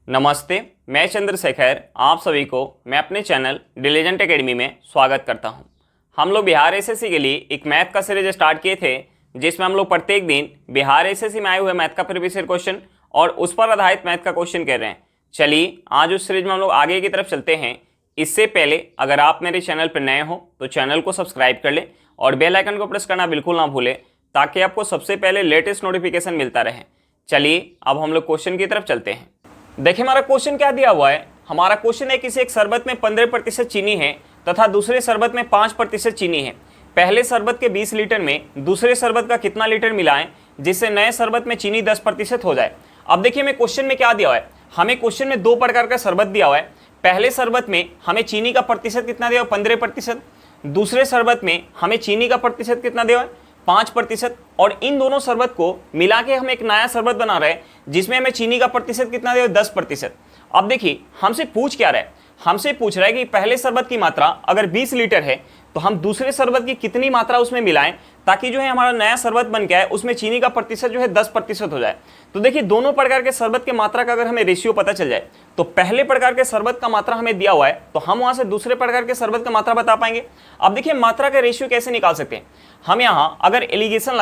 नमस्ते, मैं चंद्रशेखर आप सभी को मैं अपने चैनल डिलीजेंट एकेडमी में स्वागत करता हूं। हम लोग बिहार एसएससी के लिए एक मैथ का सीरीज स्टार्ट किए थे, जिसमें हम लोग प्रत्येक दिन बिहार एसएससी में आए हुए मैथ का प्रीवियस ईयर क्वेश्चन और उस पर आधारित मैथ का क्वेश्चन कर रहे हैं। चलिए आज उस सीरीज में हम लोग आगे की तरफ चलते हैं। इससे पहले अगर आप मेरे चैनल पर नए हो तो चैनल को सब्सक्राइब कर ले और बेल आइकन को प्रेस करना बिल्कुल ना भूलें, ताकि आपको सबसे पहले लेटेस्ट नोटिफिकेशन मिलता रहे। चलिए अब हम लोग क्वेश्चन की तरफ चलते हैं। देखिए हमारा क्वेश्चन क्या दिया हुआ है। हमारा क्वेश्चन है किसी एक शरबत में 15% चीनी है तथा दूसरे शरबत में 5% चीनी है। पहले शरबत के 20 लीटर में दूसरे शरबत का कितना लीटर मिलाएं जिससे नए शरबत में चीनी 10% हो जाए। अब देखिए हमें क्वेश्चन में क्या दिया हुआ है। हमें क्वेश्चन में दो प्रकार का शरबत दिया हुआ है। पहले शरबत में हमें चीनी का प्रतिशत कितना दिया हुआ है, 15%। दूसरे शरबत में हमें चीनी का प्रतिशत कितना दिया हुआ है, 5%। और इन दोनों शरबत को मिला के हम एक नया शरबत बना रहे हैं जिसमें हमें चीनी का प्रतिशत कितना दिया, 10%। अब देखिए हमसे पूछ क्या रहा है, हमसे पूछ रहा है कि पहले शरबत की मात्रा अगर 20 लीटर है तो हम दूसरे शरबत की कितनी मात्रा उसमें मिलाएं ताकि जो है हमारा नया शरबत बन के आए उसमें चीनी का प्रतिशत जो है 10% हो जाए। तो देखिए दोनों प्रकार के शरबत के मात्रा का अगर हमें रेशियो पता चल जाए तो पहले प्रकार के शरबत का मात्रा हमें दिया हुआ है तो हम वहां से दूसरे प्रकार के शरबत का मात्रा बता पाएंगे। अब देखिए मात्रा का रेशियो कैसे निकाल सकते हैं। हम यहाँ अगर एलिगेशन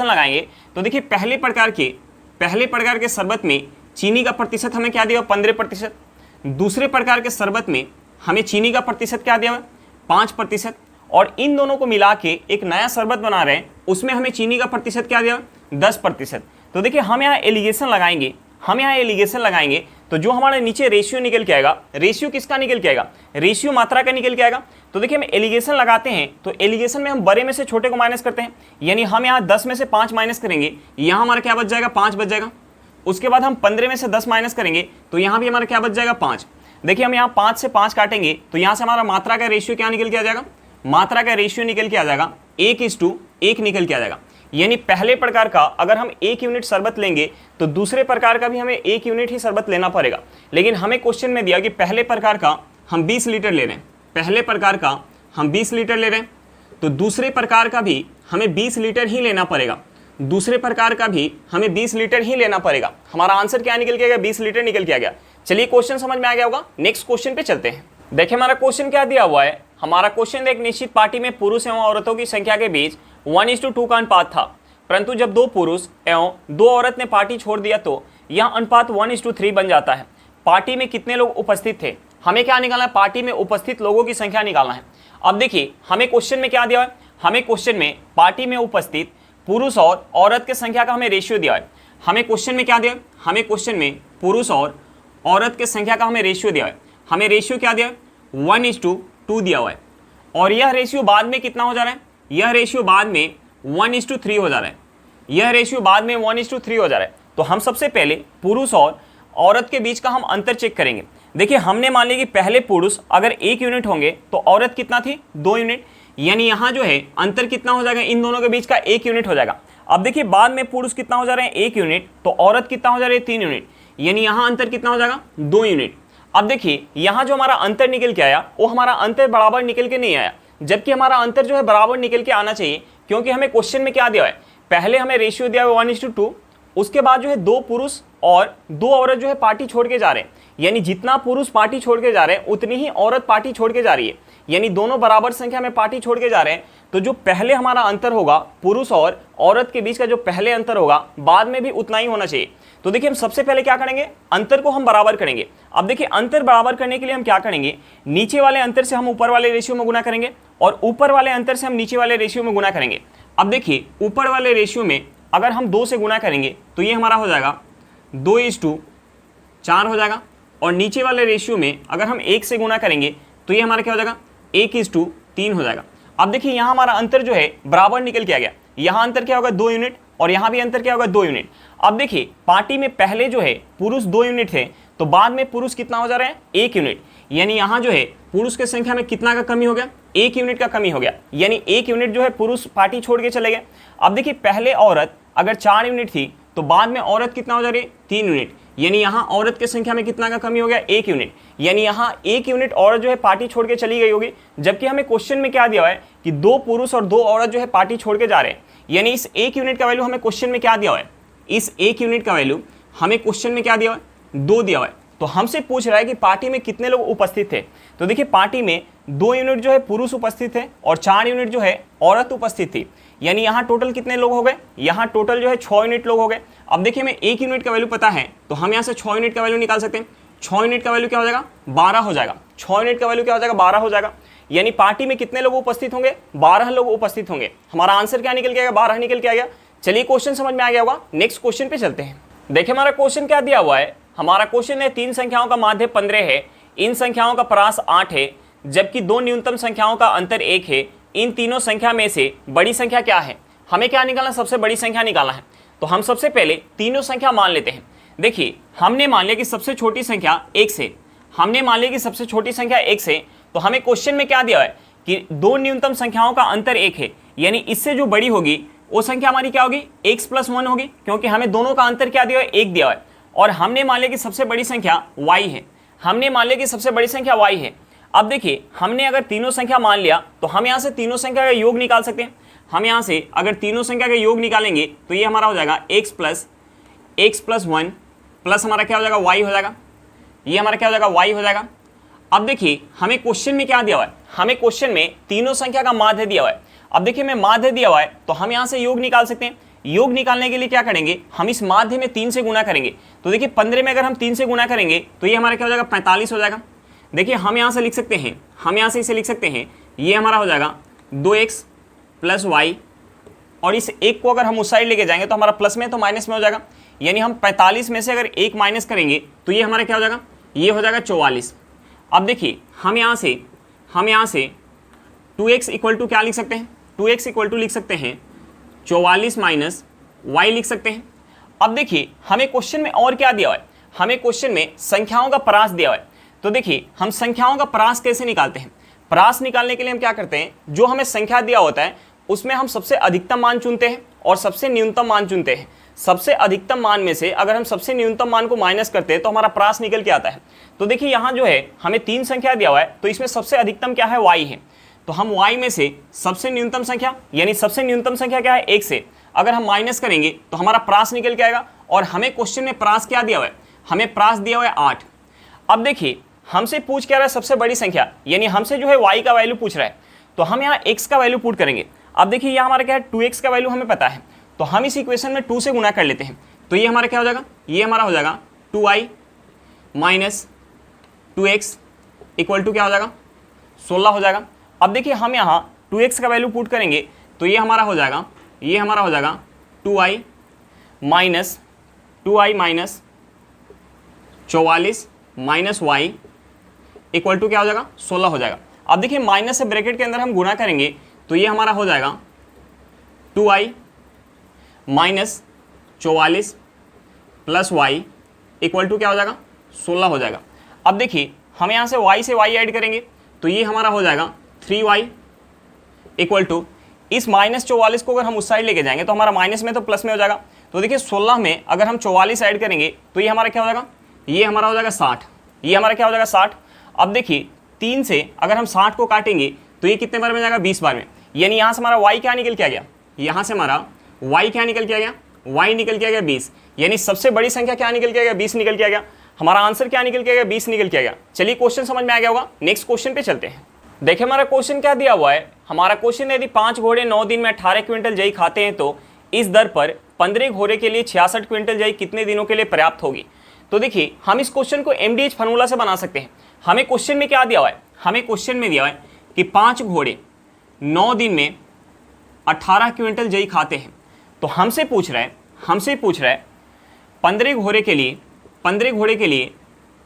लगाएंगे तो देखिए पहले प्रकार के शरबत में चीनी का प्रतिशत हमें क्या दिया हुआ, 15%। दूसरे प्रकार के शरबत में हमें चीनी का प्रतिशत क्या दिया हुआ, 5%। और इन दोनों को मिला के एक नया शरबत बना रहे हैं उसमें हमें चीनी का प्रतिशत क्या दिया, 10%। तो देखिए हम यहाँ एलिगेशन लगाएंगे तो जो हमारे नीचे रेशियो निकल के आएगा, रेशियो किसका निकल के आएगा, रेशियो मात्रा का निकल के आएगा। तो देखिए हम एलिगेशन लगाते हैं तो एलिगेशन में हम बड़े में से छोटे को माइनस करते हैं, यानी हम यहाँ 10 में से 5 माइनस करेंगे, यहाँ हमारा क्या बच जाएगा, 5 बच जाएगा। उसके बाद हम 15 में से 10 माइनस करेंगे तो यहाँ भी हमारा क्या बच जाएगा, 5। देखिए हम यहाँ 5 से 5 काटेंगे तो यहाँ से हमारा मात्रा का रेशियो क्या निकल के आ जाएगा, मात्रा का रेशियो निकल के आ जाएगा 1:1 निकल के आ जाएगा। यानी पहले प्रकार का अगर हम 1 यूनिट शरबत लेंगे तो दूसरे प्रकार का भी हमें 1 यूनिट ही शरबत लेना पड़ेगा। लेकिन हमें क्वेश्चन में दिया कि पहले प्रकार का हम 20 लीटर ले रहे हैं, पहले प्रकार का हम 20 लीटर ले रहे हैं तो दूसरे प्रकार का भी हमें 20 लीटर ही लेना पड़ेगा, दूसरे प्रकार का भी हमें 20 लीटर ही लेना पड़ेगा। हमारा आंसर क्या निकल के गया, 20 लीटर निकल के आ गया। चलिए क्वेश्चन समझ में आ गया होगा। नेक्स्ट क्वेश्चन पे चलते हैं। देखिए हमारा क्वेश्चन क्या दिया हुआ है। हमारा क्वेश्चन एक निश्चित पार्टी में पुरुष एवं औरतों की संख्या के बीच 1:2 का अनुपात था, परंतु जब 2 पुरुष एवं 2 औरत ने पार्टी छोड़ दिया तो यह अनुपात 1:3 बन जाता है। पार्टी में कितने लोग उपस्थित थे, हमें क्या निकालना है, पार्टी में उपस्थित लोगों की संख्या निकालना है। अब देखिए हमें क्वेश्चन में क्या दिया है, हमें क्वेश्चन में पार्टी में उपस्थित पुरुष और औरत की संख्या का हमें रेशियो दिया है। हमें क्वेश्चन में क्या दिया है, हमें क्वेश्चन में पुरुष और औरत की संख्या का हमें रेशियो दिया है। हमें रेशियो क्या दिया है, 1:2 दिया हुआ है। और यह रेशियो बाद में कितना हो जा रहा है, यह रेशियो बाद में 1:3 हो जा रहा है, यह रेशियो बाद में 1:3 हो जा रहा है। तो हम सबसे पहले पुरुष और औरत के बीच का हम अंतर चेक करेंगे। देखिए हमने मान लिया कि पहले पुरुष अगर 1 यूनिट होंगे तो औरत कितना थी, 2 यूनिट, यानी यहाँ जो है अंतर कितना हो जाएगा, इन दोनों के बीच का 1 यूनिट हो जाएगा। अब देखिए बाद में पुरुष कितना हो जा रहे हैं, 1 यूनिट, तो औरत कितना हो जा रही है, 3 यूनिट, यानी यहाँ अंतर कितना हो जाएगा, 2 यूनिट। अब देखिए यहाँ जो हमारा अंतर निकल के आया वो हमारा अंतर बराबर निकल के नहीं आया, जबकि हमारा अंतर जो है बराबर निकल के आना चाहिए, क्योंकि हमें क्वेश्चन में क्या दिया है, पहले हमें रेशियो दिया है 1:2, उसके बाद जो है 2 पुरुष और 2 औरत जो है पार्टी छोड़ के जा रहे हैं, यानी जितना पुरुष पार्टी छोड़ के जा रहे हैं उतनी ही औरत पार्टी छोड़ के जा रही है, यानी दोनों बराबर संख्या में पार्टी छोड़ के जा रहे हैं। तो जो पहले हमारा अंतर होगा पुरुष और औरत के बीच का जो पहले अंतर होगा बाद में भी उतना ही होना चाहिए। तो देखिए हम सबसे पहले क्या करेंगे, अंतर को हम बराबर करेंगे। अब देखिए अंतर बराबर करने के लिए हम क्या करेंगे, नीचे वाले अंतर से हम ऊपर वाले रेशियो में गुना करेंगे और ऊपर वाले अंतर से हम नीचे वाले रेशियो में गुना करेंगे। अब देखिए ऊपर वाले रेशियो में अगर हम 2 से गुना करेंगे तो ये हमारा हो जाएगा 2:4 हो जाएगा, और नीचे वाले रेशियो में अगर हम 1 से गुना करेंगे तो ये हमारा क्या हो जाएगा, 1:3 हो जाएगा। अब देखिए यहाँ हमारा अंतर जो है बराबर निकल के आ गया, यहाँ अंतर क्या होगा, 2 यूनिट, और यहाँ भी अंतर क्या होगा, 2 यूनिट। अब देखिए पार्टी में पहले जो है पुरुष 2 यूनिट थे तो बाद में पुरुष कितना हो जा रहे हैं, 1 यूनिट, यानी यहाँ जो है पुरुष की संख्या में कितना का कमी हो गया, 1 यूनिट का कमी हो गया, यानी 1 यूनिट जो है पुरुष पार्टी छोड़ के चले गए। अब देखिए पहले औरत अगर 4 यूनिट थी तो बाद में औरत कितना हो जा रही है, 3 यूनिट, यानी यहाँ औरत की संख्या में कितना का कमी हो गया, 1 यूनिट, यानी यहाँ 1 यूनिट औरत जो है पार्टी छोड़ के चली गई होगी। जबकि हमें क्वेश्चन में क्या दिया हुआ है कि 2 पुरुष और 2 औरत जो है पार्टी छोड़ के जा रहे हैं, यानी इस 1 यूनिट का वैल्यू हमें क्वेश्चन में क्या दिया हुआ है, इस 1 यूनिट का वैल्यू हमें क्वेश्चन में क्या दिया हुआ है, 2 दिया हुआ है। तो हमसे पूछ रहा है कि पार्टी में कितने लोग उपस्थित थे। तो देखिए पार्टी में 2 यूनिट जो है पुरुष उपस्थित थे और 4 यूनिट जो है औरत उपस्थित थी। यानी यहाँ टोटल कितने लोग हो गए, यहाँ टोटल जो है 6 यूनिट लोग हो गए। अब देखिए हमें 1 यूनिट का वैल्यू पता है तो हम यहाँ से 6 यूनिट का वैल्यू निकाल सकते हैं। 6 यूनिट का वैल्यू क्या हो जाएगा, 12 हो जाएगा। 6 यूनिट का वैल्यू क्या हो जाएगा, 12 हो जाएगा। यानी पार्टी में कितने लोग उपस्थित होंगे, 12 लोग उपस्थित होंगे। हमारा आंसर क्या निकल के आएगा, 12 निकल के आ गया। चलिए क्वेश्चन समझ में आ गया होगा, नेक्स्ट क्वेश्चन पे चलते हैं। देखिए हमारा क्वेश्चन क्या दिया हुआ है, हमारा क्वेश्चन है 3 संख्याओं का माध्य 15 है, इन संख्याओं का परास 8 है, जबकि 2 न्यूनतम संख्याओं का अंतर 1 है। इन तीनों संख्या में से बड़ी संख्या क्या है। हमें क्या निकालना, सबसे बड़ी संख्या निकालना है। तो हम सबसे पहले तीनों संख्या मान लेते हैं। देखिए हमने मान लिया कि सबसे छोटी संख्या 1 से, हमने मान लिया कि सबसे छोटी संख्या 1 से, तो हमें क्वेश्चन में क्या दिया है कि 2 न्यूनतम संख्याओं का अंतर 1 है। यानी इससे जो बड़ी होगी वो संख्या हमारी क्या होगी, x + 1 होगी, क्योंकि हमें दोनों का अंतर क्या दिया है, 1 दिया है। और हमने मान लिया कि सबसे बड़ी संख्या y है, हमने मान लिया कि सबसे बड़ी संख्या y है। अब देखिए हमने अगर तीनों संख्या मान लिया तो हम यहाँ से तीनों संख्या का योग निकाल सकते हैं। हम यहाँ से अगर तीनों संख्या का योग निकालेंगे तो ये हमारा हो जाएगा x + 1 प्लस हमारा क्या हो जाएगा, y हो जाएगा। ये हमारा क्या हो जाएगा, y हो जाएगा। अब देखिए हमें क्वेश्चन में क्या दिया हुआ है, हमें क्वेश्चन में तीनों संख्या का माध्य दिया हुआ है। अब देखिए मैं माध्य दिया हुआ है तो हम यहाँ से योग निकाल सकते हैं। योग निकालने के लिए क्या करेंगे, हम इस माध्य में 3 से गुना करेंगे। तो देखिए 15 में अगर हम 3 से गुना करेंगे तो ये हमारा क्या हो जाएगा, 45 हो जाएगा। देखिए हम यहाँ से लिख सकते हैं, हम यहाँ से इसे लिख सकते हैं, ये हमारा हो जाएगा 2x + y, और इस 1 को अगर हम उस साइड लेके जाएंगे तो हमारा प्लस में तो माइनस में हो जाएगा। यानी हम 45 में से अगर 1 माइनस करेंगे तो ये हमारा क्या हो जाएगा, ये हो जाएगा 44। अब देखिए हम यहाँ से 2x = क्या लिख सकते हैं, 2x = लिख सकते हैं 44 - y लिख सकते हैं। अब देखिए हमें क्वेश्चन में और क्या दिया हुआ है, हमें क्वेश्चन में संख्याओं का परास दिया हुआ है। तो देखिए हम संख्याओं का परास कैसे निकालते हैं। परास निकालने के लिए हम क्या करते हैं, जो हमें संख्या दिया होता है उसमें हम सबसे अधिकतम मान चुनते हैं और सबसे न्यूनतम मान चुनते हैं। सबसे अधिकतम मान में से अगर हम सबसे न्यूनतम मान को माइनस करते हैं तो हमारा परास निकल के आता है। तो देखिए यहाँ जो है हमें 3 संख्या दिया हुआ है तो इसमें सबसे अधिकतम क्या है, y है। तो हम y में से सबसे न्यूनतम संख्या, यानी सबसे न्यूनतम संख्या क्या है, 1 से अगर हम माइनस करेंगे तो हमारा परास निकल के आएगा। और हमें क्वेश्चन में परास क्या दिया हुआ है, हमें परास दिया हुआ है 8। अब देखिए हमसे पूछ क्या रहा है, सबसे बड़ी संख्या, यानी हमसे जो है y का वैल्यू पूछ रहा है। तो हम यहाँ x का वैल्यू पुट करेंगे। अब देखिए यहाँ हमारा क्या है, 2x का वैल्यू हमें पता है, तो हम इस इक्वेशन में 2 से गुना कर लेते हैं। तो ये हमारा क्या हो जाएगा, ये हमारा हो जाएगा 2y - 2x = क्या हो जाएगा, 16 हो जाएगा। अब देखिए हम यहाँ 2x का वैल्यू पुट करेंगे तो ये हमारा हो जाएगा, ये हमारा हो जाएगा 2y - 44 - y = क्या हो जाएगा, 16 हो जाएगा। अब देखिए माइनस से ब्रैकेट के अंदर हम गुणा करेंगे तो ये हमारा हो जाएगा 2y - 44 + y = क्या हो जाएगा, 16 हो जाएगा। अब देखिए हम यहाँ से y से y ऐड करेंगे तो ये हमारा हो जाएगा 3y = इस -44 को अगर हम उस साइड लेके जाएंगे तो हमारा माइनस में तो प्लस में हो जाएगा। तो देखिए 16 में अगर हम 44 ऐड करेंगे तो ये हमारा क्या हो जाएगा, ये हमारा हो जाएगा 60, ये हमारा क्या हो जाएगा 60। अब देखिए 3 से अगर हम 60 को काटेंगे तो ये कितने बार में जाएगा, 20 बार में। यानी यहाँ से हमारा y क्या निकल के आ गया, यहाँ से हमारा y क्या निकल के आ गया, y निकल के आ गया 20। यानी सबसे बड़ी संख्या क्या निकल के आ गया, 20 निकल के आ गया। हमारा आंसर क्या निकल के आ गया, 20 निकल के आ गया। चलिए क्वेश्चन समझ में आ गया होगा, नेक्स्ट क्वेश्चन पे चलते हैं। देखिए हमारा क्वेश्चन क्या दिया हुआ है, हमारा क्वेश्चन है यदि 5 घोड़े 9 दिन में 18 क्विंटल जई खाते हैं तो इस दर पर 15 घोड़े के लिए 66 क्विंटल जई कितने दिनों के लिए पर्याप्त होगी। तो देखिए हम इस क्वेश्चन को MDH फार्मूला से बना सकते हैं। हमें क्वेश्चन में क्या दिया हुआ है, हमें क्वेश्चन में दिया हुआ है कि 5 घोड़े 9 दिन में 18 क्विंटल जई खाते हैं। तो हमसे पूछ रहा है 15 घोड़े के लिए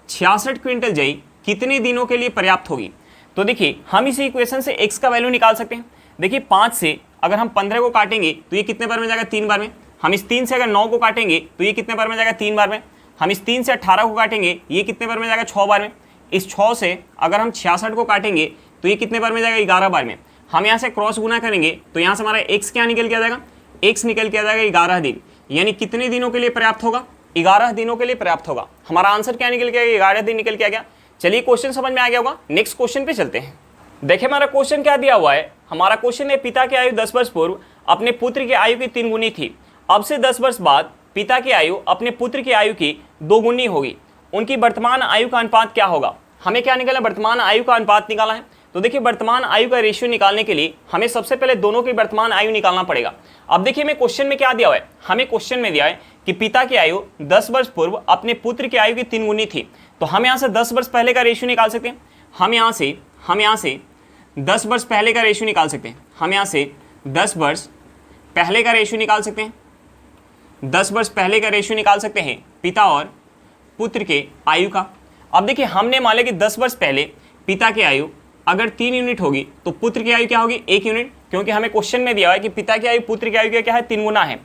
66 क्विंटल जई कितने दिनों के लिए पर्याप्त होगी। तो देखिए हम इस इक्वेशन से x का वैल्यू निकाल सकते हैं। देखिए 5 से अगर हम 15 को काटेंगे तो ये कितने बार में जाएगा, 3 बार में। हम इस 3 से अगर 9 को काटेंगे तो ये कितने बार में जाएगा, 3 बार में। हम इस 3 से 18 को काटेंगे ये कितने बार में जाएगा, 6 बार में। इस 6 से अगर हम 66 को काटेंगे तो ये कितने बार में जाएगा, 11 बार में। हम यहाँ से क्रॉस गुना करेंगे तो यहाँ से हमारा x क्या निकल के आ जाएगा, x निकल के आ जाएगा 11 दिन। यानी कितने दिनों के लिए पर्याप्त होगा, 11 दिनों के लिए पर्याप्त होगा। हमारा आंसर क्या निकल के आएगा, 11 दिन निकल के आ गया। चलिए क्वेश्चन समझ में आ गया होगा, नेक्स्ट क्वेश्चन पे चलते हैं। देखिए हमारा क्वेश्चन क्या दिया हुआ है, हमारा क्वेश्चन है पिता की आयु 10 वर्ष पूर्व अपने पुत्र की आयु की 3 गुनी थी। अब से 10 वर्ष बाद पिता की आयु अपने पुत्र की आयु की 2 गुनी होगी उनकी वर्तमान आयु का अनुपात क्या होगा। हमें क्या निकाला, वर्तमान आयु का अनुपात निकाला है। तो देखिए वर्तमान आयु का रेशियो निकालने के लिए हमें सबसे पहले दोनों की वर्तमान आयु निकालना पड़ेगा। अब देखिए हमें क्वेश्चन में क्या दिया हुआ है, हमें क्वेश्चन में दिया है कि पिता की आयु 10 वर्ष पूर्व अपने पुत्र की आयु की 3 गुनी थी। तो हम यहाँ से 10 वर्ष पहले का रेशियो निकाल सकते हैं। हम यहाँ से 10 वर्ष पहले का रेशियो निकाल सकते हैं। हम यहाँ से 10 वर्ष पहले का रेशियो निकाल सकते हैं। 10 वर्ष पहले का रेशियो निकाल सकते हैं पिता और पुत्र के आयु का। अब देखिए हमने मान लिया कि 10 वर्ष पहले पिता की आयु अगर 3 यूनिट होगी तो पुत्र की आयु क्या होगी, 1 यूनिट, क्योंकि हमें क्वेश्चन में दिया है कि पिता की आयु पुत्र की आयु का क्या है, 3 गुना है।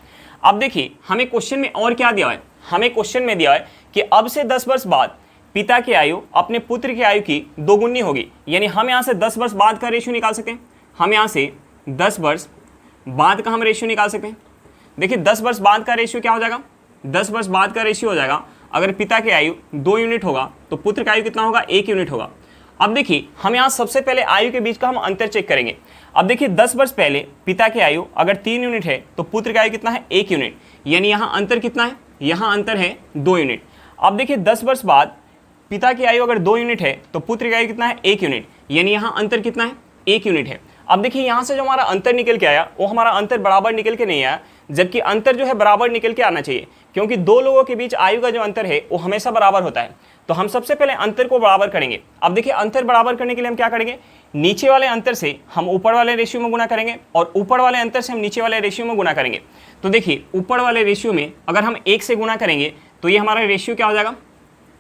अब देखिए हमें क्वेश्चन में और क्या दिया है, हमें क्वेश्चन में दिया है कि अब से 10 वर्ष बाद पिता की आयु अपने पुत्र की आयु की 2 गुनी होगी। यानी हम यहाँ से 10 वर्ष बाद का रेशियो निकाल सकते हैं। हम यहाँ से 10 वर्ष बाद का हम रेशियो निकाल सकते हैं। देखिए 10 वर्ष बाद का रेशियो क्या हो जाएगा, 10 वर्ष बाद का रेशियो हो जाएगा, अगर पिता की आयु 2 यूनिट होगा तो पुत्र की आयु कितना होगा, 1 यूनिट होगा। अब देखिए हम यहाँ सबसे पहले आयु के बीच का हम अंतर चेक करेंगे। अब देखिए 10 वर्ष पहले पिता की आयु अगर 3 यूनिट है तो पुत्र की आयु कितना है, 1 यूनिट, यानी यहाँ अंतर कितना है, यहाँ अंतर है 2 यूनिट। अब देखिए 10 वर्ष बाद पिता की आयु अगर 2 यूनिट है तो पुत्र की आयु कितना है, 1 यूनिट, यानी यहाँ अंतर कितना है, 1 यूनिट है। अब देखिए यहाँ से जो हमारा अंतर निकल के आया वो हमारा अंतर बराबर निकल के नहीं आया, जबकि अंतर जो है बराबर निकल के आना चाहिए, क्योंकि दो लोगों के बीच आयु का जो अंतर है वो हमेशा बराबर होता है। तो हम सबसे पहले अंतर को बराबर करेंगे। अब देखिए अंतर बराबर करने के लिए हम क्या करेंगे, नीचे वाले अंतर से हम ऊपर वाले रेशियो में गुना करेंगे और ऊपर वाले अंतर से हम नीचे वाले रेशियो में गुना करेंगे। तो देखिए ऊपर वाले रेशियो में अगर हम 1 से गुना करेंगे तो ये हमारा रेशियो क्या हो जाएगा,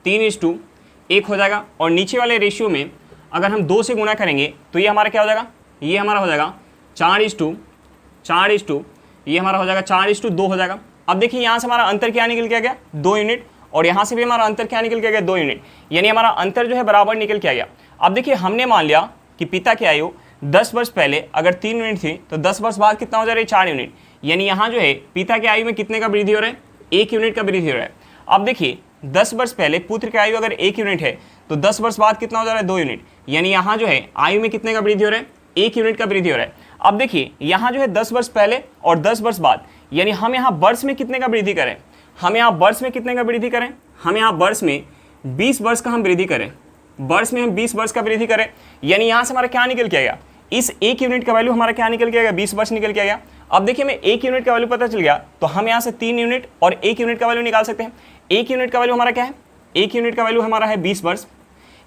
3:1 हो जाएगा, और नीचे वाले रेशियो में अगर हम 2 से गुना करेंगे तो ये हमारा क्या हो जाएगा, ये हमारा हो जाएगा 4:4, ये हमारा हो जाएगा 4:2 हो जाएगा। अब देखिए यहाँ से हमारा अंतर क्या निकल के आ गया, 2 यूनिट, और यहाँ से भी हमारा अंतर क्या निकल के आ गया, 2 यूनिट, यानी हमारा अंतर जो है बराबर निकल के आ गया। अब देखिए हमने मान लिया कि पिता की आयु 10 वर्ष पहले अगर 3 यूनिट थी तो 10 वर्ष बाद कितना हो जा रहा है, 4 यूनिट, यानी यहाँ जो है पिता की आयु में कितने का वृद्धि हो रहा है, 1 यूनिट का वृद्धि हो रहा है। अब देखिए 10 वर्ष पहले पुत्र की आयु अगर 1 यूनिट है तो 10 वर्ष बाद कितना हो जा रहा है, 2 यूनिट, यानी यहाँ जो है आयु में कितने का वृद्धि हो रहा है, 1 यूनिट का वृद्धि हो रहा है। अब देखिए यहाँ जो है 10 वर्ष पहले और 10 वर्ष बाद, यानी हम यहाँ वर्ष में कितने का वृद्धि करें, हम यहाँ वर्ष में कितने का वृद्धि करें, हम यहाँ वर्ष में 20 वर्ष का हम वृद्धि करें, वर्ष में हम 20 वर्ष का वृद्धि करें, यानी यहाँ से हमारा क्या निकल के आएगा, इस 1 यूनिट का वैल्यू हमारा क्या निकल के आएगा, 20 वर्ष निकल के आएगा। अब देखिए हमें 1 यूनिट का वैल्यू पता चल गया तो हम यहाँ से 3 यूनिट और 1 यूनिट का वैल्यू निकाल सकते हैं। 1 यूनिट का वैल्यू हमारा क्या है, 1 यूनिट का वैल्यू हमारा है 20 वर्ष,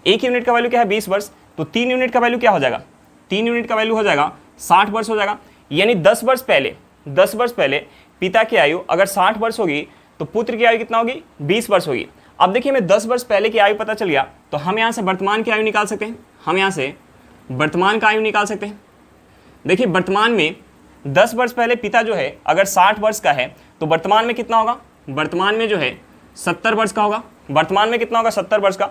1 यूनिट का वैल्यू क्या है, 20 वर्ष, तो 3 यूनिट का वैल्यू क्या हो जाएगा, 3 यूनिट का वैल्यू हो जाएगा 60 वर्ष हो जाएगा। यानी 10 वर्ष पहले पिता की आयु अगर 60 वर्ष होगी तो पुत्र की आयु कितना होगी, 20 वर्ष होगी। अब देखिए हमें 10 वर्ष पहले की आयु पता चल गया तो हम यहाँ से वर्तमान की आयु निकाल सकते हैं, हम यहाँ से वर्तमान का आयु निकाल सकते हैं। देखिए वर्तमान में 10 वर्ष पहले पिता जो है अगर 60 वर्ष का है तो वर्तमान में कितना होगा, वर्तमान में जो है 70 वर्ष का होगा, वर्तमान में कितना होगा, 70 वर्ष का।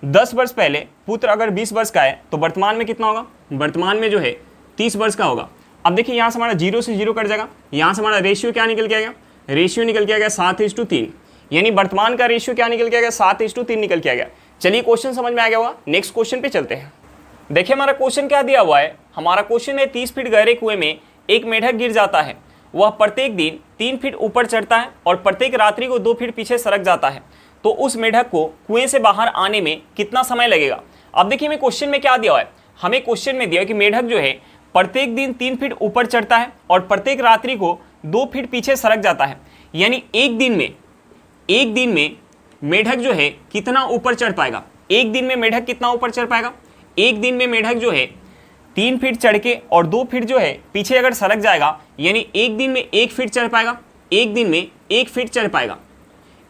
10 वर्ष पहले पुत्र अगर 20 वर्ष का है तो वर्तमान में कितना होगा, वर्तमान में जो है 30 वर्ष का होगा। अब देखिए यहाँ से हमारा 0 से 0 कट जाएगा, यहाँ से हमारा रेशियो क्या निकल के आएगा, रेशियो निकल के आ गया 7:3, यानी वर्तमान का रेशियो क्या निकल के आ गया, 7:3 निकल के आ गया। चलिए क्वेश्चन समझ में आ गया होगा, नेक्स्ट क्वेश्चन पे चलते हैं। देखिए हमारा क्वेश्चन क्या दिया हुआ है, हमारा क्वेश्चन है 30 फीट गहरे कुएं में एक मेढक गिर जाता है, वह प्रत्येक दिन 3 फीट ऊपर चढ़ता है और प्रत्येक रात्रि को 2 फीट पीछे सरक जाता है, तो उस मेढक को कुएं से बाहर आने में कितना समय लगेगा। अब देखिए हमें क्वेश्चन में क्या दिया हुआ है, हमें क्वेश्चन में दिया है कि मेढक जो है प्रत्येक दिन 3 फीट ऊपर चढ़ता है और प्रत्येक रात्रि को 2 फीट पीछे सरक जाता है, यानी एक दिन में मेढक जो है कितना ऊपर चढ़ पाएगा, एक दिन में मेढक कितना ऊपर चढ़ पाएगा। एक दिन में मेढक जो है 3 फीट चढ़ के और 2 फीट जो है पीछे अगर सरक जाएगा, यानी एक दिन में 1 फीट चढ़ पाएगा, एक दिन में 1 फीट चढ़ पाएगा,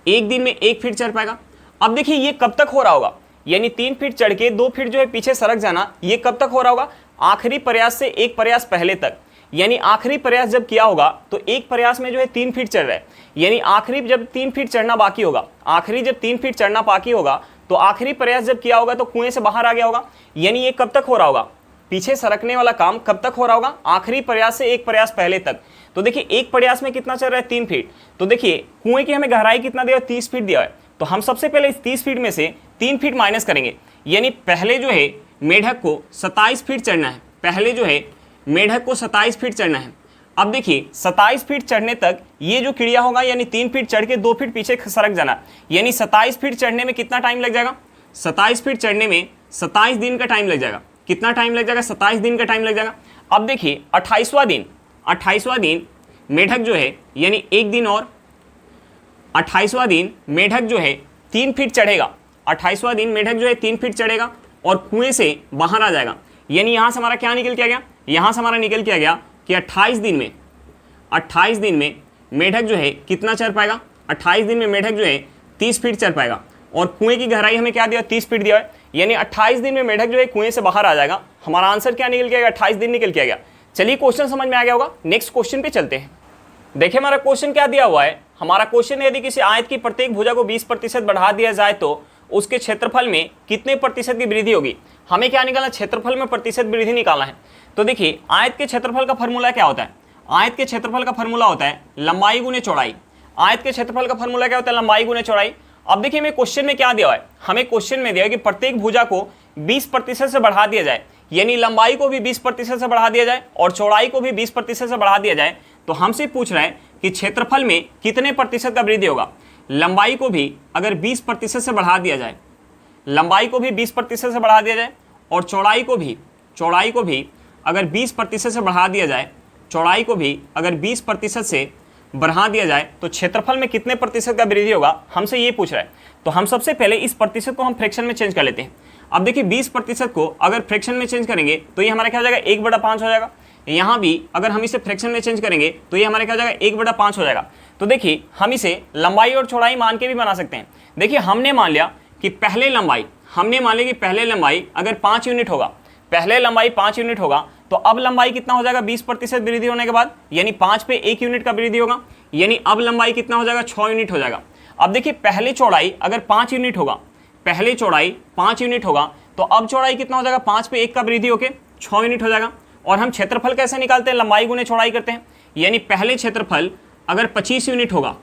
एक दिन में 1 फीट चढ़ पाएगा। अब देखिए ये कब तक हो रहा होगा, यानी 3 फीट चढ़ के 2 फीट जो है पीछे सरक जाना, ये कब तक हो रहा होगा, आखिरी प्रयास से 1 प्रयास पहले तक, यानी आखिरी प्रयास जब किया होगा तो एक प्रयास में जो है 3 फीट चढ़ रहा है, यानी आखिरी जब 3 फीट चढ़ना बाकी होगा, आखिरी जब 3 फीट चढ़ना बाकी होगा तो आखिरी प्रयास जब किया होगा तो कुएं से बाहर आ गया होगा, यानी ये कब तक हो रहा होगा, पीछे सरकने वाला काम कब तक हो रहा होगा, आखिरी प्रयास से 1 प्रयास पहले तक। तो देखिए एक प्रयास में कितना चल रहा है, 3 फीट, तो देखिए कुएं की हमें गहराई कितना दिया है, 30 फीट दिया है, तो हम सबसे पहले इस 30 फीट में से 3 फीट माइनस करेंगे, यानी पहले जो है मेढक को 27 फीट चढ़ना है, पहले जो है मेढक को 27 फीट चढ़ना है। अब देखिए 27 फीट चढ़ने तक ये जो क्रिया होगा, यानी 3 फीट चढ़ के 2 फीट पीछे सरक जाना, यानी 27 फीट चढ़ने में कितना टाइम लग जाएगा? 27 फीट चढ़ने में 27 दिन का टाइम लग जाएगा। कितना टाइम लग जाएगा? 27 दिन का टाइम लग जाएगा। अब देखिए 28वां दिन मेढक जो है, यानी एक दिन और 28वां दिन मेढक जो है 3 फीट चढ़ेगा। 28वां दिन मेढक जो है 3 फीट चढ़ेगा और कुएं से बाहर आ जाएगा। यानी यहाँ से हमारा क्या निकल के आ गया? यहाँ से हमारा निकल के आ गया कि 28 दिन में मेढक जो है कितना चढ़ पाएगा? 28 दिन में मेढक जो है 30 फीट चढ़ पाएगा और कुएं की गहराई हमें क्या दिया? 30 फीट दिया है। यानी 28 दिन में मेढक जो है कुएं से बाहर आ जाएगा। हमारा आंसर क्या निकल के आएगा? 28 दिन निकल के आ गया। चलिए क्वेश्चन समझ में आ गया होगा। नेक्स्ट क्वेश्चन पे चलते हैं। देखिए हमारा क्वेश्चन क्या दिया हुआ है। हमारा क्वेश्चन है, यदि किसी आयत की प्रत्येक भुजा को 20% बढ़ा दिया जाए तो उसके क्षेत्रफल में कितने प्रतिशत की वृद्धि होगी? हमें क्या निकालना? क्षेत्रफल में प्रतिशत वृद्धि निकालना है। तो देखिए आयत के क्षेत्रफल का फॉर्मूला क्या होता है? आयत के क्षेत्रफल का फॉर्मूला होता है लंबाई गुने चौड़ाई। आयत के क्षेत्रफल का फॉर्मूला क्या होता है? लंबाई गुने चौड़ाई। अब देखिए हमें क्वेश्चन में क्या दिया है? हमें क्वेश्चन में दिया है कि प्रत्येक भुजा को 20% से बढ़ा दिया जाए, यानी लंबाई को भी 20% से बढ़ा दिया जाए और चौड़ाई को भी 20% से बढ़ा दिया जाए। तो हमसे पूछ रहे हैं कि क्षेत्रफल में कितने प्रतिशत का वृद्धि होगा? लंबाई को भी अगर 20% से बढ़ा दिया जाए, लंबाई को भी 20% से बढ़ा दिया जाए और चौड़ाई को भी अगर 20% से बढ़ा दिया जाए, चौड़ाई को भी अगर 20% से बढ़ा दिया जाए तो क्षेत्रफल में कितने प्रतिशत का वृद्धि होगा? हमसे ये पूछ रहा है। तो हम सबसे पहले इस प्रतिशत को हम फ्रैक्शन में चेंज कर लेते हैं। अब देखिए 20% को अगर फ्रैक्शन में चेंज करेंगे तो ये हमारा क्या हो जाएगा? 1/5 हो जाएगा। यहाँ भी अगर हम इसे फ्रैक्शन में चेंज करेंगे तो ये हमारा क्या हो जाएगा? 1/5 हो जाएगा। तो देखिए हम इसे लंबाई और चौड़ाई मान के भी बना सकते हैं। देखिए हमने मान लिया कि पहले लंबाई अगर 5 यूनिट होगा, पहले लंबाई 5 यूनिट होगा, तो अब लंबाई कितना हो जाएगा? 20% वृद्धि होने के बाद, यानी 5 पे 1 यूनिट का वृद्धि होगा, यानी अब लंबाई कितना हो जाएगा? 6 यूनिट हो जाएगा। अब देखिए पहले चौड़ाई अगर 5 यूनिट होगा, पहले चौड़ाई 5 यूनिट होगा, तो अब चौड़ाई कितना हो जाएगा? 5 पे 1 का वृद्धि होकर 6 यूनिट हो जाएगा। और हम क्षेत्रफल कैसे निकालते हैं? लंबाई गुने चौड़ाई करते हैं। यानी पहले क्षेत्रफल अगर 25 यूनिट होगा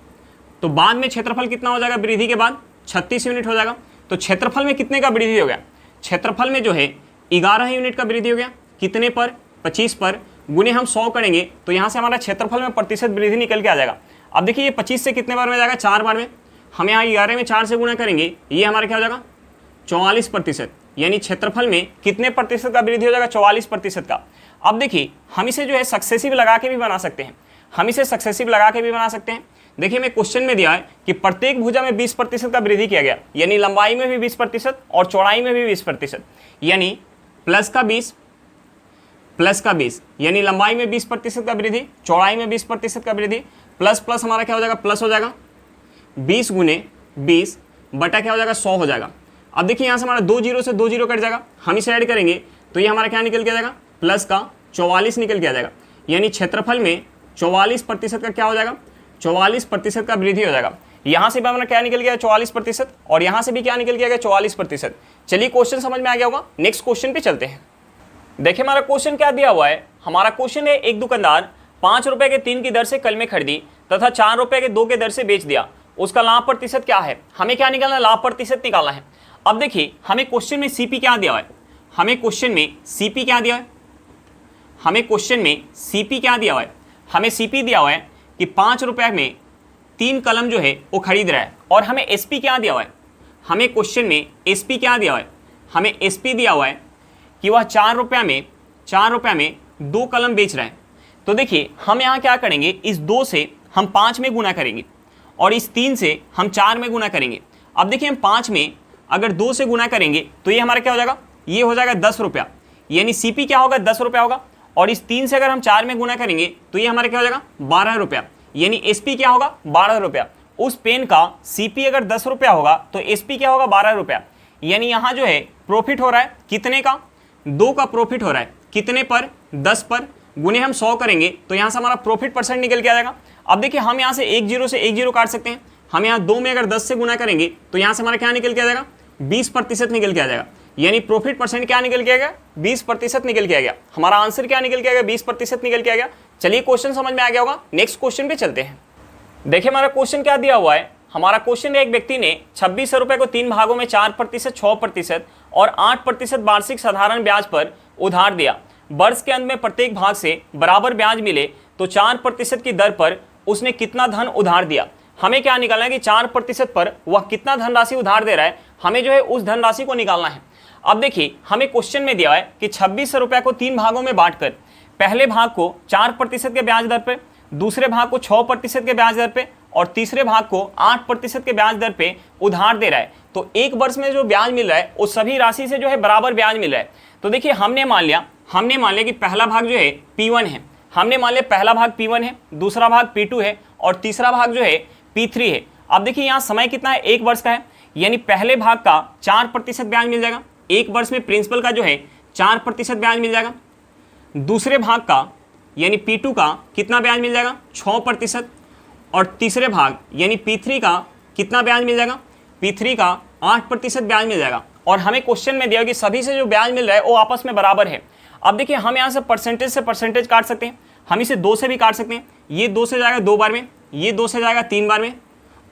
तो बाद में क्षेत्रफल कितना हो जाएगा? वृद्धि के बाद 36 यूनिट हो जाएगा। तो क्षेत्रफल में कितने का वृद्धि हो गया? क्षेत्रफल में जो है 11 यूनिट का वृद्धि हो गया। कितने पर? 25 पर। गुने हम 100 करेंगे तो यहाँ से हमारा क्षेत्रफल में प्रतिशत वृद्धि निकल के आ जाएगा। अब देखिए ये 25 से कितने बार में जाएगा? 4 बार में। हम यहाँ 11 में 4 से गुना करेंगे, ये हमारा क्या हो जाएगा? 44%। यानी क्षेत्रफल में कितने प्रतिशत का वृद्धि हो जाएगा? 44% का। अब देखिए हम इसे जो है सक्सेसिव लगा के भी बना सकते हैं। देखिए हमें क्वेश्चन में दिया है कि प्रत्येक भुजा में 20% का वृद्धि किया गया, यानी लंबाई में भी 20% और चौड़ाई में भी 20%, यानी प्लस का 20, यानी लंबाई में 20% का वृद्धि, चौड़ाई में 20% का वृद्धि, प्लस प्लस हमारा क्या हो जाएगा? प्लस हो जाएगा 20 गुने 20 बटा क्या हो जाएगा? 100 हो जाएगा। अब देखिए यहाँ से हमारा 2 जीरो से 2 जीरो कट जाएगा, हम इसे ऐड करेंगे तो ये हमारा क्या निकल के आ जाएगा? प्लस का 44 निकल के आ जाएगा। यानी क्षेत्रफल में 44% का क्या हो जाएगा? 44% का वृद्धि हो जाएगा। यहाँ से भी हमारा क्या निकल गया? 44% और यहाँ से भी क्या निकल गया? 44%। चलिए क्वेश्चन समझ में आ गया होगा। नेक्स्ट क्वेश्चन पे चलते हैं। देखिए हमारा क्वेश्चन क्या दिया हुआ है। हमारा क्वेश्चन है, एक दुकानदार 5 रुपए के 3 की दर से कलमे खरीदी तथा 4 रुपए के 2 के दर से बेच दिया, उसका लाभ प्रतिशत क्या है? हमें क्या निकालना है? लाभ प्रतिशत निकालना है। अब देखिए हमें क्वेश्चन में सीपी क्या दिया है? हमें क्वेश्चन में सीपी क्या दिया हुआ है? हमें सीपी दिया हुआ है कि 5 रुपए में 3 कलम जो है वो खरीद रहा है। और हमें एसपी क्या दिया हुआ है? हमें क्वेश्चन में एसपी क्या दिया हुआ है? हमें एसपी दिया हुआ है कि वह 4 रुपये में 2 कलम बेच रहा है। तो देखिए हम यहाँ क्या करेंगे? इस 2 से हम 5 में गुना करेंगे और इस 3 से हम 4 में गुना करेंगे। अब देखिए हम 5 में अगर 2 से गुना करेंगे तो ये हमारा क्या हो जाएगा? ये हो जाएगा 10 रुपया, यानी सीपी क्या होगा? 10 रुपया होगा। और इस 3 से अगर हम 4 में गुना करेंगे तो ये हमारा क्या हो जाएगा? 12 रुपया, यानी एसपी क्या होगा? 12 रुपया। उस पेन का सीपी अगर 10 रुपया होगा तो एसपी क्या होगा? 12 रुपया। यानी यहाँ जो है प्रॉफिट हो रहा है कितने का? 2 का प्रॉफिट हो रहा है। कितने पर? 10 पर। गुने हम 100 करेंगे तो यहाँ से हमारा प्रॉफिट परसेंट निकल के आ जाएगा। अब देखिए हम यहाँ से 1 जीरो से 1 जीरो काट सकते हैं। हम यहाँ 2 में अगर 10 से गुना करेंगे तो यहाँ से हमारा क्या निकल के आ जाएगा? 20% निकल के आ जाएगा। यानी प्रॉफिट परसेंट क्या निकल के आ गया? 20% निकल के आ गया। हमारा आंसर क्या निकल के आ गया? 20% निकल के आ गया। चलिए क्वेश्चन समझ में आ गया होगा। नेक्स्ट क्वेश्चन पे चलते हैं। देखिए हमारा क्वेश्चन क्या दिया हुआ है। हमारा क्वेश्चन है, एक व्यक्ति ने 2600 रुपए को 3 भागों में 4%, 6% और 8% वार्षिक साधारण ब्याज पर उधार दिया। वर्ष के अंत में प्रत्येक भाग से बराबर ब्याज मिले तो 4% की दर पर उसने कितना धन उधार दिया। हमें क्या निकालना है कि 4% पर वह कितना धनराशि उधार दे रहा है, हमें जो है उस धनराशि को निकालना है। अब देखिए हमें क्वेश्चन में दिया है कि 2600 रुपये को 3 भागों में बांटकर पहले भाग को 4% के ब्याज दर पे, दूसरे भाग को 6% के ब्याज दर पे और तीसरे भाग को 8% के ब्याज दर पे उधार दे रहा है। तो एक वर्ष में जो ब्याज मिल रहा है उस सभी राशि से जो है बराबर ब्याज मिल रहा है। तो देखिए हमने मान लिया कि पहला भाग जो है P1 है, हमने मान लिया पहला भाग P1 है, दूसरा भाग P2 है और तीसरा भाग जो है P3 है। अब देखिए यहाँ समय कितना है, 1 वर्ष का है, यानी पहले भाग का 4% ब्याज मिल जाएगा। एक वर्ष में प्रिंसिपल का जो है 4% ब्याज मिल जाएगा। दूसरे भाग का यानी P2 का कितना ब्याज मिल जाएगा, 6%। और तीसरे भाग यानी P3 का कितना ब्याज मिल जाएगा, P3 का 8% ब्याज मिल जाएगा। और हमें क्वेश्चन में दिया कि सभी से जो ब्याज मिल रहा है वो आपस में बराबर है। अब देखिए हम यहाँ से परसेंटेज काट सकते हैं, हम इसे 2 से भी काट सकते हैं। ये 2 से जाएगा 2 बार में, ये 2 से जाएगा 3 बार में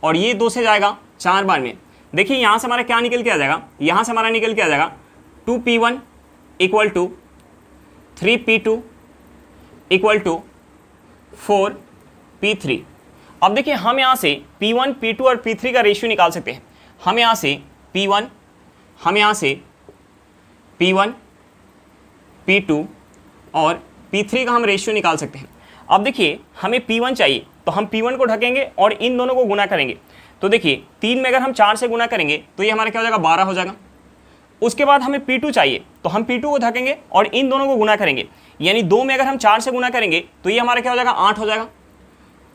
और ये 2 से जाएगा 4 बार में। देखिए यहाँ से हमारा क्या निकल के आ जाएगा, यहाँ से हमारा निकल के आ जाएगा 2P1 = 3P2 = 4P3। अब देखिए हम यहाँ से P1, P2 और P3 का रेशियो निकाल सकते हैं। हम यहाँ से P1, P2 और P3 का हम रेशियो निकाल सकते हैं। अब देखिए हमें P1 चाहिए तो हम P1 को ढकेंगे और इन दोनों को गुना करेंगे। तो देखिए 3 में अगर हम 4 से गुना करेंगे तो ये हमारा क्या हो जाएगा, 12 हो जाएगा। उसके बाद हमें P2 चाहिए तो हम P2 को ढकेंगे और इन दोनों को गुना करेंगे, यानी 2 में अगर हम 4 से गुना करेंगे तो ये हमारा क्या हो जाएगा, 8 हो जाएगा।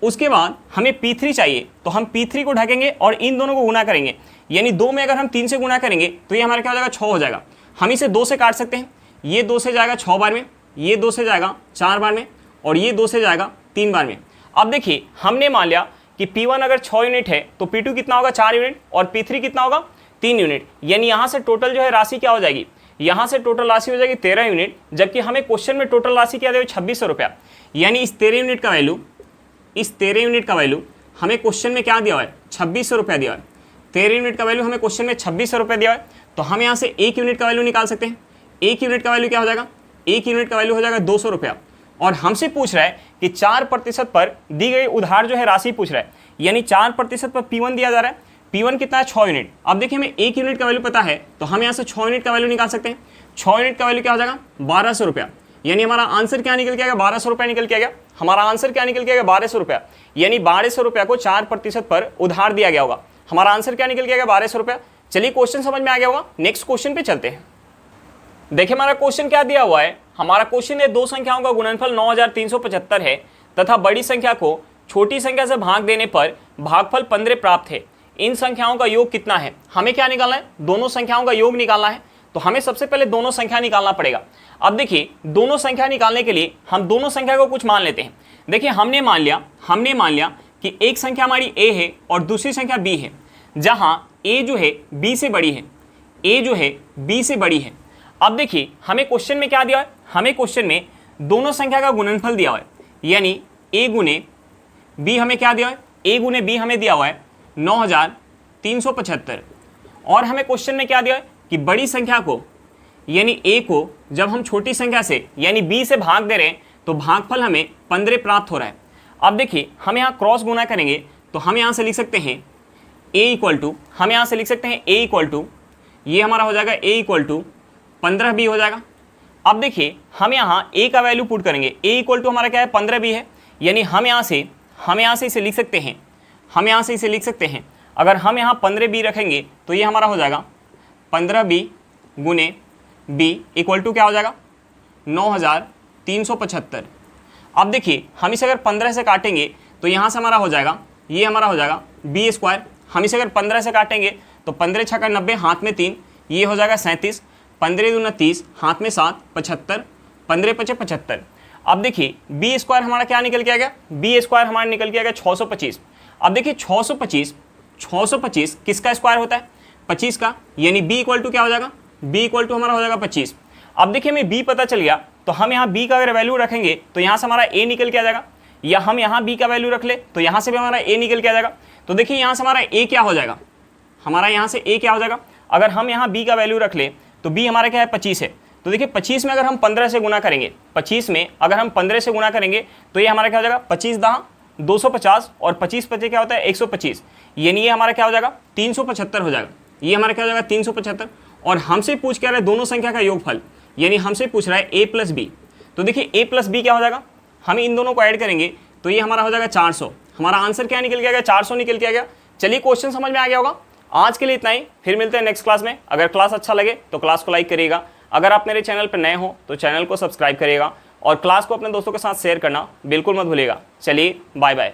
उसके बाद हमें P3 चाहिए तो हम P3 को ढकेंगे और इन दोनों को गुना करेंगे, यानी 2 में अगर हम 3 से गुना करेंगे तो ये हमारा क्या हो जाएगा, 6 हो जाएगा। हम इसे 2 से काट सकते हैं, ये 2 से जाएगा 6 बार में, ये 2 से जाएगा 4 बार में और ये 2 से जाएगा 3 बार में। अब देखिए हमने मान लिया कि P1 अगर 6 यूनिट है तो P2 कितना होगा, 4 यूनिट और P3 कितना होगा, 3 यूनिट। यानी यहाँ से टोटल जो है राशि क्या हो जाएगी, यहाँ से टोटल राशि हो जाएगी 13 यूनिट, जबकि हमें क्वेश्चन में टोटल राशि क्या दे, 2600 रुपया। यानी इस 13 यूनिट का वैल्यू हमें क्वेश्चन में क्या दिया हुआ है, 2600 रुपया दिया है। 13 यूनिट का वैल्यू हमें क्वेश्चन में 2600 रुपया दिया है। तो हम यहाँ से 1 यूनिट का वैल्यू निकाल सकते हैं। 1 यूनिट का वैल्यू क्या हो जाएगा, 1 यूनिट का वैल्यू हो जाएगा 200 रुपया। और हमसे पूछ रहा है कि 4% पर दी गई उधार जो है राशि पूछ रहा है, यानी 4% पर P1 दिया जा रहा है। P1 कितना है, 6 यूनिट। अब देखिए हमें 1 यूनिट का वैल्यू पता है तो हम यहाँ से 6 यूनिट का वैल्यू निकाल सकते हैं। 6 यूनिट का वैल्यू क्या हो जाएगा, 1200 रुपया। यानी हमारा आंसर क्या निकल के आएगा, 1200 रुपया निकल के आएगा। हमारा आंसर क्या निकल के आएगा, 1200 रुपया। यानी 1200 रुपया को 4% पर उधार दिया गया होगा। हमारा आंसर क्या निकल के आएगा, 1200 रुपया। चलिए क्वेश्चन समझ में आ गया होगा, नेक्स्ट क्वेश्चन पे चलते हैं। देखिए हमारा क्वेश्चन क्या दिया हुआ है, हमारा क्वेश्चन है 2 संख्याओं का गुणनफल 9375 है तथा बड़ी संख्या को छोटी संख्या से भाग देने पर भागफल 15 प्राप्त है। इन संख्याओं का योग कितना है। हमें क्या निकालना है, दोनों संख्याओं का योग निकालना है। तो हमें सबसे पहले दोनों संख्या निकालना पड़ेगा। अब देखिए दोनों संख्या निकालने के लिए हम दोनों संख्या को कुछ मान लेते हैं। देखिए हमने मान लिया कि एक संख्या हमारी a है और दूसरी संख्या b है, जहां a जो है b से बड़ी है। अब देखिए हमें क्वेश्चन में क्या दिया है, हमें क्वेश्चन में दोनों संख्या का गुणनफल दिया हुआ है, यानी a गुने b हमें क्या दिया है, a गुने b हमें दिया हुआ है 9375। और हमें क्वेश्चन में क्या दिया है कि बड़ी संख्या को यानी a को जब हम छोटी संख्या से यानी b से भाग दे रहे हैं तो भागफल हमें 15 प्राप्त हो रहा है। अब देखिए हम यहाँ क्रॉस गुना करेंगे तो हम यहाँ से लिख सकते हैं ये हमारा हो जाएगा a = 15b हो जाएगा। अब देखिए हम यहाँ a का वैल्यू पुट करेंगे, a = हमारा क्या है, 15b है। यानी हम यहाँ से इसे लिख सकते हैं, अगर हम यहाँ 15b रखेंगे तो ये हमारा हो जाएगा 15b गुने b = क्या हो जाएगा, 9375। अब देखिए हम इसे अगर 15 से काटेंगे तो यहाँ से हमारा हो जाएगा, ये हमारा हो जाएगा b²। हम इसे अगर 15 से काटेंगे तो 15 × 90 हाथ में 3, ये हो जाएगा 37, 15 दूना 30 हाथ में 7, 75, 15 × 5 = 75। अब देखिए b² हमारा क्या निकल के आ गया, b² हमारा निकल के आ गया 625। अब देखिए 625 किसका स्क्वायर होता है, 25 का, यानी b = क्या हो जाएगा, b = हमारा हो जाएगा 25। अब देखिए हमें b पता चल गया तो हम यहाँ b का अगर वैल्यू रखेंगे तो यहाँ से हमारा a निकल के आ जाएगा, या हम यहाँ b का वैल्यू रख ले तो यहाँ से भी हमारा a निकल के आ जाएगा। तो देखिए यहाँ से हमारा a क्या हो जाएगा, हमारा यहाँ से a क्या हो जाएगा, अगर हम यहाँ b का वैल्यू रख ले तो b हमारा क्या है, 25 है। तो देखिए 25 में अगर हम 15 से गुना करेंगे, 25 में अगर हम 15 से गुना करेंगे तो ये हमारा क्या हो जाएगा, 25 दहा 250 और 25 पचे क्या होता है 125, यानी ये हमारा क्या हो जाएगा 375 हो जाएगा। ये हमारा क्या हो जाएगा 375। और हमसे पूछ क्या रहा है दोनों संख्या का योगफल, यानी हमसे पूछ रहा है a प्लस बी। तो देखिए a प्लस बी क्या हो जाएगा, हम इन दोनों को ऐड करेंगे तो ये हमारा हो जाएगा 400। हमारा आंसर क्या निकल के आ गया, 400 निकल के आ गया। चलिए क्वेश्चन समझ में आ गया होगा। आज के लिए इतना ही, फिर मिलते हैं नेक्स्ट क्लास में। अगर क्लास अच्छा लगे तो क्लास को लाइक करिएगा, अगर आप मेरे चैनल पर नए हो तो चैनल को सब्सक्राइब करिएगा और क्लास को अपने दोस्तों के साथ शेयर करना बिल्कुल मत भूलिएगा। चलिए बाय बाय।